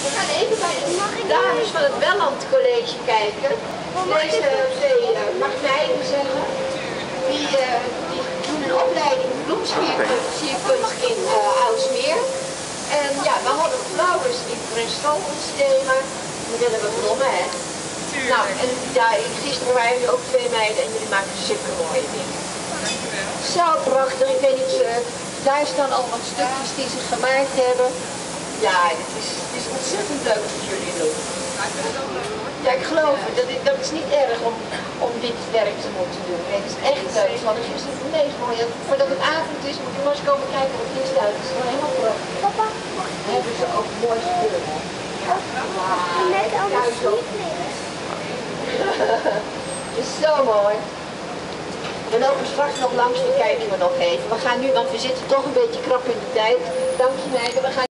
We gaan even bij de dames van het Welland College kijken. Deze twee magneiten zeggen. Die doen een opleiding bloemsierkunst in Aalsmeer. En ja, we hadden flowers in Bristol, ons thema. We willen we bloemen, hè. Nou, en ja, gisteren waren er ook twee meiden en jullie maken zulke mooie dingen. Zo prachtig, ik weet niet, daar staan al wat stukjes die ze gemaakt hebben. Ja, het is ontzettend leuk wat jullie doen. Ja, ik geloof het. Dat is niet erg om dit werk te moeten doen. Nee, het is echt leuk. Want het is het meest mooie. Voordat het avond is, moet je maar eens komen kijken wat het is uit. Het is wel helemaal prachtig. Papa, dan hebben ze ook mooi spullen. Net alles Het is zo mooi. We lopen straks nog langs, dan kijken we nog even. We gaan nu, want we zitten toch een beetje krap in de tijd. Dank je meiden. We gaan